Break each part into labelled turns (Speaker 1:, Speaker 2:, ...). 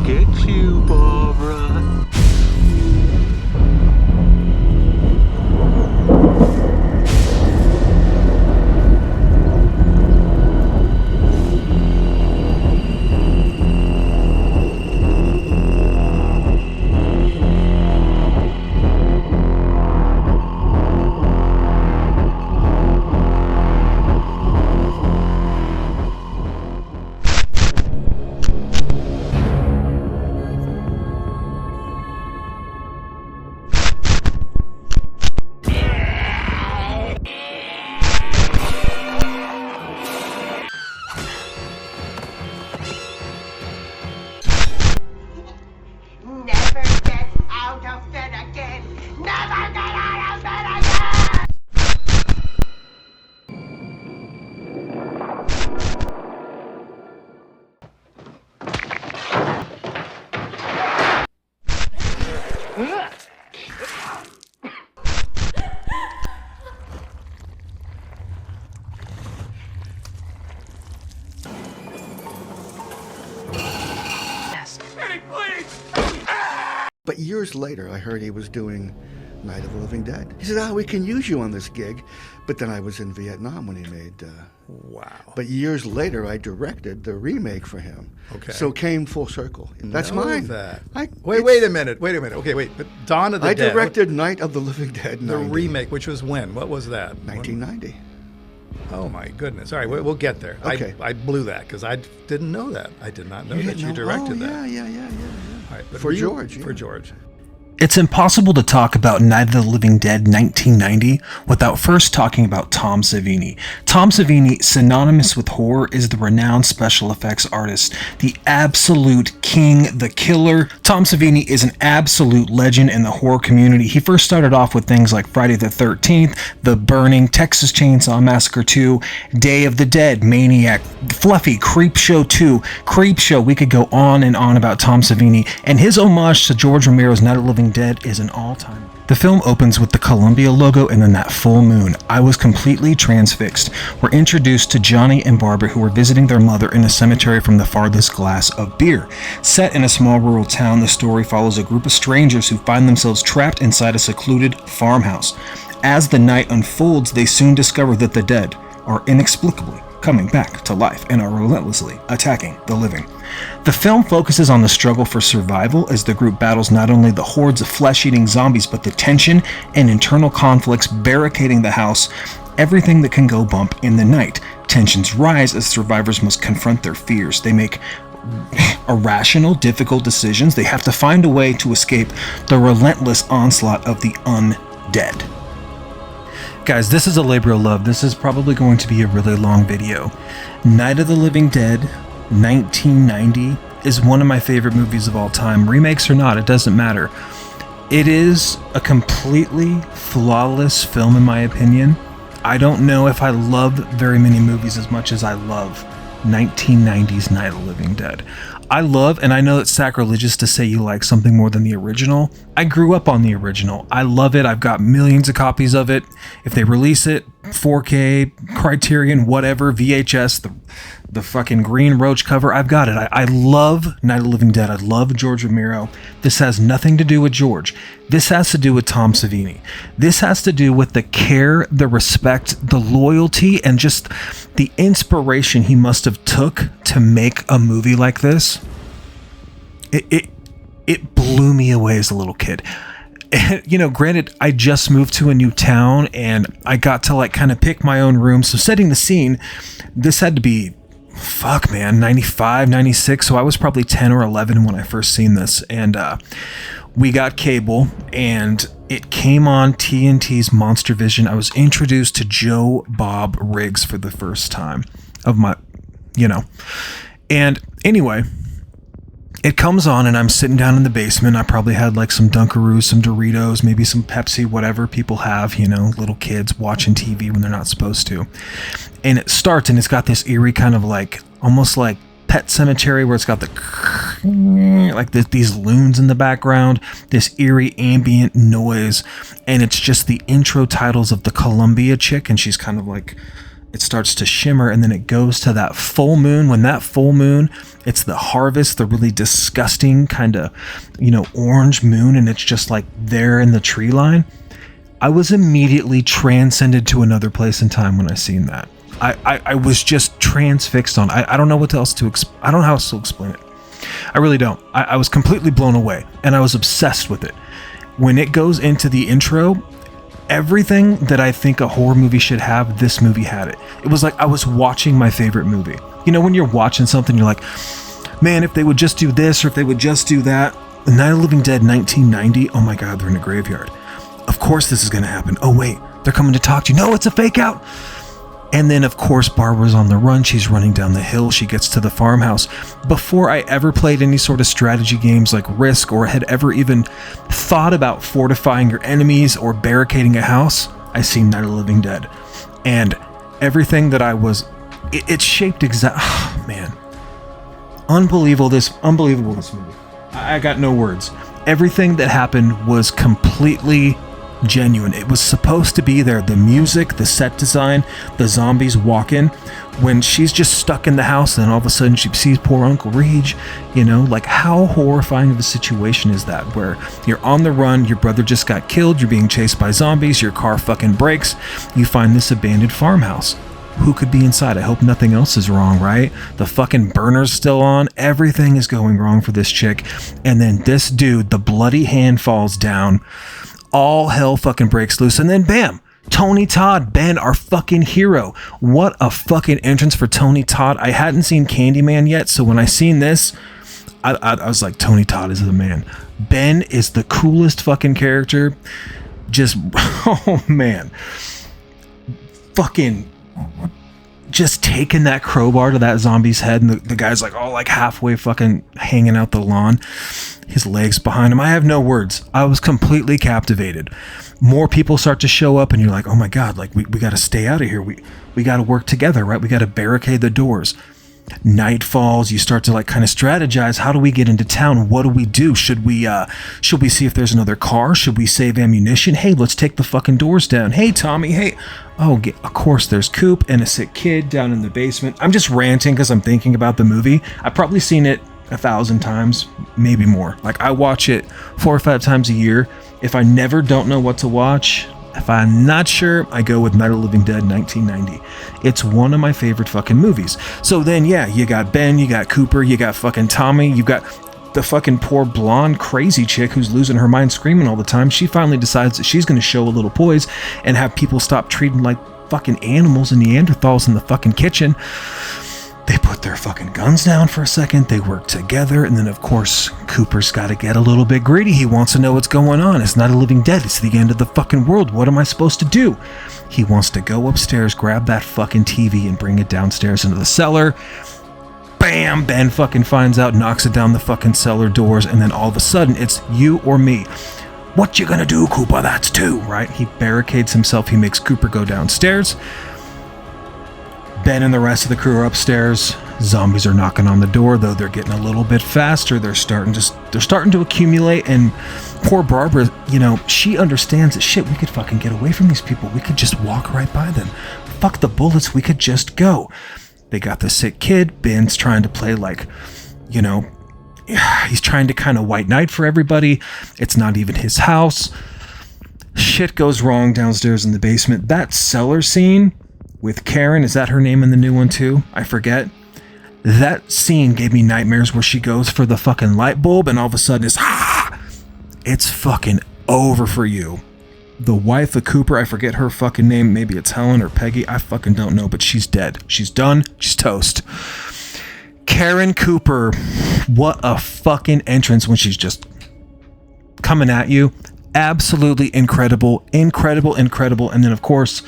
Speaker 1: get you, Barbara.
Speaker 2: But years later, I heard he was doing Night of the Living Dead. He said, we can use you on this gig. But then I was in Vietnam when he made...
Speaker 3: Wow.
Speaker 2: But years later, I directed the remake for him.
Speaker 3: Okay.
Speaker 2: So came full circle. That's mine.
Speaker 3: That. Wait a minute. Okay, wait. But Dawn of the Dead...
Speaker 2: I directed Night of the Living Dead.
Speaker 3: The remake, which was when? What was that?
Speaker 2: 1990.
Speaker 3: Oh, my goodness. All right, we'll get there.
Speaker 2: Okay.
Speaker 3: I blew that because I didn't know that. I did not know that you directed that.
Speaker 2: Yeah.
Speaker 3: All right, but
Speaker 2: For George.
Speaker 3: For George.
Speaker 4: It's impossible to talk about Night of the Living Dead 1990 without first talking about Tom Savini. Tom Savini, synonymous with horror, is the renowned special effects artist, the absolute king, the killer. Tom Savini is an absolute legend in the horror community. He first started off with things like Friday the 13th, The Burning, Texas Chainsaw Massacre 2, Day of the Dead, Maniac, Fluffy, Creepshow 2, Creepshow. We could go on and on about Tom Savini, and his homage to George Romero's Night of the Living Dead is an all-time. The film opens with the Columbia logo and then that full moon. I was completely transfixed. We're introduced to Johnny and Barbara, who are visiting their mother in a cemetery from the farthest glass of beer. Set in a small rural town, the story follows a group of strangers who find themselves trapped inside a secluded farmhouse. As the night unfolds, they soon discover that the dead are inexplicably coming back to life and are relentlessly attacking the living. The film focuses on the struggle for survival as the group battles not only the hordes of flesh-eating zombies, but the tension and internal conflicts barricading the house, everything that can go bump in the night. Tensions rise as survivors must confront their fears. They make irrational, difficult decisions. They have to find a way to escape the relentless onslaught of the undead. Guys, this is a labor of love. This is probably going to be a really long video. Night of the Living Dead 1990 is one of my favorite movies of all time. Remakes or not, it doesn't matter. It is a completely flawless film in my opinion. I don't know if I love very many movies as much as I love 1990's Night of the Living Dead. I love, and I know it's sacrilegious to say you like something more than the original. I grew up on the original. I love it. I've got millions of copies of it. If they release it, 4K, Criterion, whatever, VHS, the fucking green roach cover, I've got it. I love Night of the Living Dead. I love George Romero. This has nothing to do with George. This has to do with Tom Savini. This has to do with the care, the respect, the loyalty, and just the inspiration he must have took to make a movie like this. It blew me away as a little kid. You know, granted, I just moved to a new town and I got to like kind of pick my own room. So setting the scene, this had to be, 95, 96. So I was probably 10 or 11 when I first seen this. And we got cable and it came on TNT's Monster Vision. I was introduced to Joe Bob Riggs for the first time of my, and anyway, it comes on and I'm sitting down in the basement. I probably had like some Dunkaroos, some Doritos, maybe some Pepsi, whatever people have, little kids watching TV when they're not supposed to. And it starts and it's got this eerie kind of like, almost like Pet Cemetery where it's got these loons in the background, this eerie ambient noise. And it's just the intro titles of the Columbia chick. And she's kind of like it starts to shimmer, and then it goes to that full moon. When that full moon, it's the harvest, the really disgusting kind of, orange moon, and it's just like there in the tree line. I was immediately transcended to another place in time when I seen that. I was just transfixed on. I don't know what else to. I don't know how else to explain it. I really don't. I was completely blown away, and I was obsessed with it. When it goes into the intro, everything that I think a horror movie should have, this movie had it. It was like I was watching my favorite movie. When you're watching something, you're like, man, if they would just do this, or if they would just do that. Night of the Living Dead 1990, oh my God, they're in a graveyard. Of course this is going to happen. Oh wait, they're coming to talk to you. No, it's a fake out. And then, of course, Barbara's on the run. She's running down the hill. She gets to the farmhouse. Before I ever played any sort of strategy games like Risk, or had ever even thought about fortifying your enemies or barricading a house, I seen Night of the Living Dead. And everything that I was... It shaped oh, man. Unbelievable this movie. I got no words. Everything that happened was completely... genuine. It was supposed to be there. The music, the set design, the zombies walk in. When she's just stuck in the house, and then all of a sudden she sees poor Uncle Reg, like how horrifying of a situation is that, where you're on the run, your brother just got killed, you're being chased by zombies, your car fucking breaks, you find this abandoned farmhouse. Who could be inside? I hope nothing else is wrong, right? The fucking burner's still on. Everything is going wrong for this chick. And then this dude, the bloody hand falls down. All hell fucking breaks loose, and then bam, Tony Todd, Ben, our fucking hero. What a fucking entrance for Tony Todd. I hadn't seen Candyman yet, so when I seen this, I was like, Tony Todd is the man. Ben is the coolest fucking character. Just, oh man. Fucking just taking that crowbar to that zombie's head, and the guy's like all like halfway fucking hanging out the lawn, his legs behind him. I have no words. I was completely captivated. More people start to show up, and you're like, oh my God, like we got to stay out of here. We got to work together, right? We got to barricade the doors. Night falls. You start to like kind of strategize. How do we get into town? What do we do? Should we see if there's another car? Should we save ammunition? Hey, let's take the fucking doors down. Hey, Tommy. Hey. Oh, of course, there's Coop and a sick kid down in the basement. I'm just ranting because I'm thinking about the movie. I've probably seen it 1,000 times, maybe more. Like I watch it 4 or 5 times a year. If I never don't know what to watch, if I'm not sure, I go with Night of the Living Dead 1990. It's one of my favorite fucking movies. So then, yeah, you got Ben, you got Cooper, you got fucking Tommy, you got the fucking poor blonde crazy chick who's losing her mind screaming all the time. She finally decides that she's going to show a little poise and have people stop treating like fucking animals and Neanderthals in the fucking kitchen. They put their fucking guns down for a second. They work together. And then, of course, Cooper's got to get a little bit greedy. He wants to know what's going on. It's not a living dead. It's the end of the fucking world. What am I supposed to do? He wants to go upstairs, grab that fucking TV, and bring it downstairs into the cellar. Bam! Ben fucking finds out, knocks it down the fucking cellar doors. And then all of a sudden, it's you or me. What you gonna do, Cooper? That's 2, right? He barricades himself. He makes Cooper go downstairs. Ben and the rest of the crew are upstairs. Zombies are knocking on the door, though they're getting a little bit faster. They're starting to accumulate, and poor Barbara, she understands that shit, we could fucking get away from these people. We could just walk right by them. Fuck the bullets, we could just go. They got the sick kid. Ben's trying to play like, he's trying to kind of white knight for everybody. It's not even his house. Shit goes wrong downstairs in the basement. That cellar scene with Karen, is that her name in the new one too? I forget. That scene gave me nightmares where she goes for the fucking light bulb and all of a sudden it's fucking over for you. The wife of Cooper, I forget her fucking name. Maybe it's Helen or Peggy. I fucking don't know, but she's dead. She's done. She's toast. Karen Cooper, what a fucking entrance when she's just coming at you. Absolutely incredible. Incredible. And then, of course,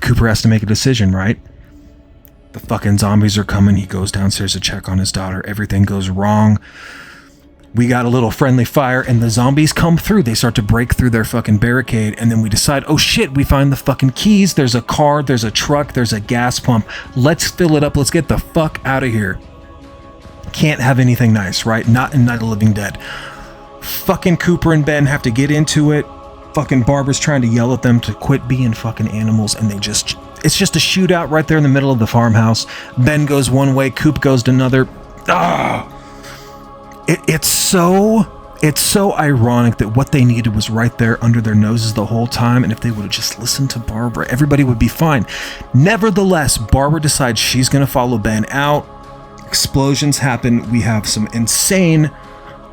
Speaker 4: Cooper has to make a decision, right? The fucking zombies are coming. He goes downstairs to check on his daughter. Everything goes wrong. We got a little friendly fire, and the zombies come through. They start to break through their fucking barricade, and then we decide, oh shit, we find the fucking keys. There's a car, there's a truck, there's a gas pump. Let's fill it up. Let's get the fuck out of here. Can't have anything nice, right? Not in Night of the Living Dead. Fucking Cooper and Ben have to get into it. Fucking Barbara's trying to yell at them to quit being fucking animals, and it's just a shootout right there in the middle of the farmhouse. Ben goes one way, Coop goes another. It's so ironic that what they needed was right there under their noses the whole time, and if they would have just listened to Barbara, everybody would be fine. Nevertheless, Barbara decides she's going to follow Ben out. Explosions happen. We have some insane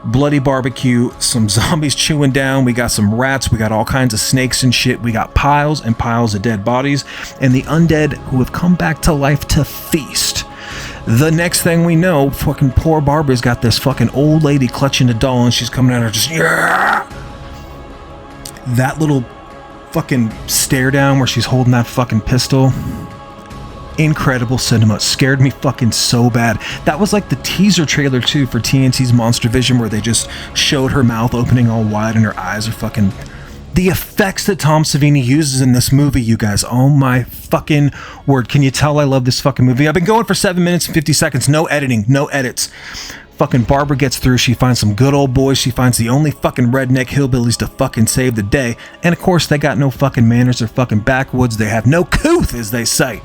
Speaker 4: bloody barbecue, some zombies chewing down, we got some rats, we got all kinds of snakes and shit, we got piles and piles of dead bodies, and the undead who have come back to life to feast. The next thing we know, fucking poor Barbara's got this fucking old lady clutching a doll, and she's coming at her just, yeah! That little fucking stare down where she's holding that fucking pistol. Incredible cinema. Scared me fucking so bad. That was like the teaser trailer too for TNT's Monster Vision, where they just showed her mouth opening all wide and her eyes are fucking... The effects that Tom Savini uses in this movie, you guys, oh my fucking word. Can you tell I love this fucking movie? I've been going for 7 minutes and 50 seconds. No editing, no edits. Fucking Barbara gets through. She finds some good old boys. She finds the only fucking redneck hillbillies to fucking save the day. And of course, they got no fucking manners. They're fucking backwoods. They have no couth, as they say.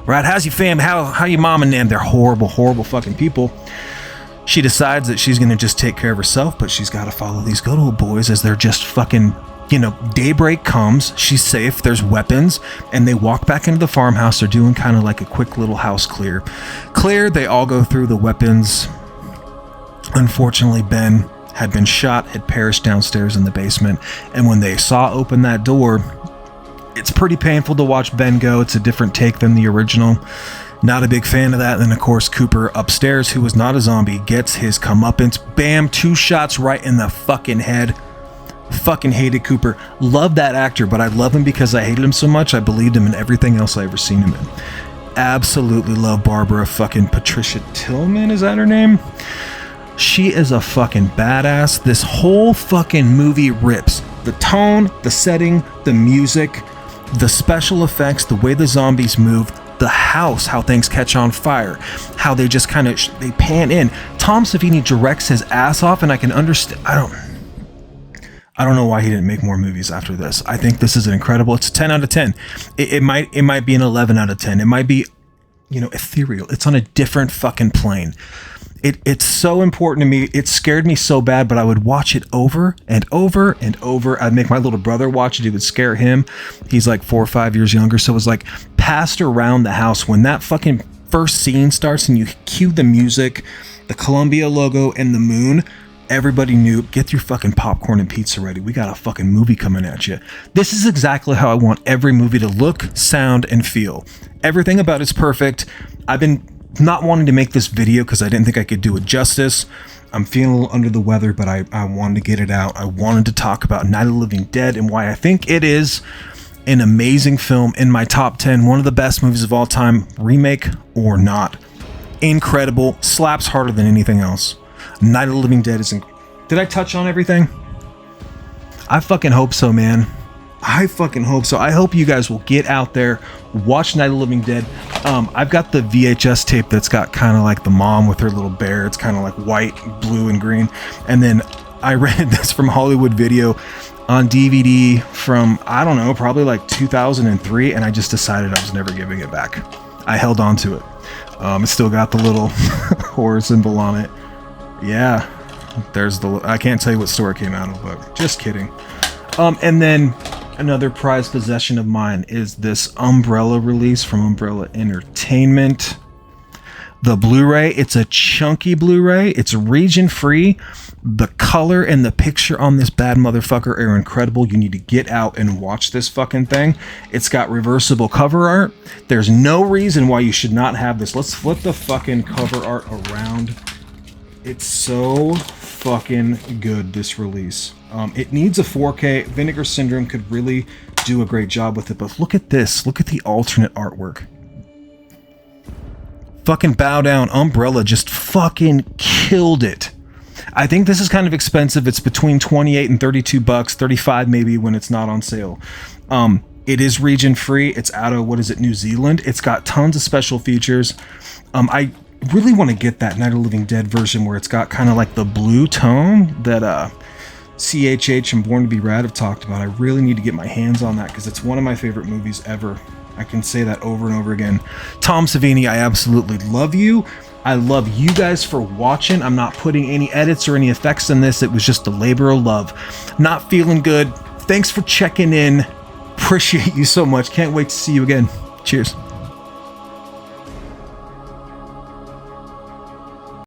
Speaker 4: Right? How's your fam? How your mom and them? They're horrible, horrible fucking people. She decides that she's going to just take care of herself, but she's got to follow these good old boys as they're just fucking... You know, daybreak comes, she's safe, there's weapons, and they walk back into the farmhouse. They're doing kind of like a quick little house clear. They all go through the weapons. Unfortunately, Ben had been shot, had perished downstairs in the basement, and when they saw open that door, it's pretty painful to watch Ben go. It's a different take than the original. Not a big fan of that. And then, of course, Cooper upstairs, who was not a zombie, gets his comeuppance. Bam, 2 shots right in the fucking head. Fucking hated Cooper. Love that actor, but I love him because I hated him so much. I believed him in everything else I ever seen him in. Absolutely love Barbara fucking Patricia Tillman. Is that her name? She is a fucking badass. This whole fucking movie rips. The tone, the setting, the music, the special effects, the way the zombies move, the house, how things catch on fire, how they just kind of they pan in. Tom Savini directs his ass off, and I can understand. I don't know why he didn't make more movies after this. I think this is an incredible. It's a 10 out of 10. It might be an 11 out of 10. It might be, ethereal. It's on a different fucking plane. It's so important to me. It scared me so bad, but I would watch it over and over and over. I'd make my little brother watch it. It would scare him. He's like 4 or 5 years younger. So it was like passed around the house when that fucking first scene starts and you cue the music, the Columbia logo and the moon. Everybody knew, get your fucking popcorn and pizza ready. We got a fucking movie coming at you. This is exactly how I want every movie to look, sound, and feel. Everything about it's perfect. I've been not wanting to make this video because I didn't think I could do it justice. I'm feeling a little under the weather, but I wanted to get it out. I wanted to talk about Night of the Living Dead and why I think it is an amazing film in my top 10. One of the best movies of all time, remake or not. Incredible. Slaps harder than anything else. Night of the Living Dead is... Did I touch on everything? I fucking hope so, man. I fucking hope so. I hope you guys will get out there, watch Night of the Living Dead. I've got the VHS tape that's got kind of like the mom with her little bear. It's kind of like white, blue, and green. And then I rented this from Hollywood Video on DVD from, I don't know, probably like 2003. And I just decided I was never giving it back. I held on to it. It's still got the little horror symbol on it. Yeah, there's the... I can't tell you what store it came out of, but just kidding. And then another prized possession of mine is this Umbrella release from Umbrella Entertainment. The Blu-ray, it's a chunky Blu-ray. It's region-free. The color and the picture on this bad motherfucker are incredible. You need to get out and watch this fucking thing. It's got reversible cover art. There's no reason why you should not have this. Let's flip the fucking cover art around. It's so fucking good, this release. It needs a 4K. Vinegar Syndrome could really do a great job with it, but look at this. Look at the alternate artwork. Fucking bow down. Umbrella just fucking killed it. I think this is kind of expensive. It's between 28 and 32 bucks, 35 maybe when it's not on sale. It is region free. It's out of, New Zealand. It's got tons of special features. I really want to get that Night of the Living Dead version where it's got kind of like the blue tone that CHH and Born to Be Rad have talked about. I really need to get my hands on that because it's one of my favorite movies ever. I can say that over and over again. Tom Savini, I absolutely love you. I love you guys for watching. I'm not putting any edits or any effects in this. It was just a labor of love. Not feeling good. Thanks for checking in. Appreciate you so much. Can't wait to see you again. Cheers.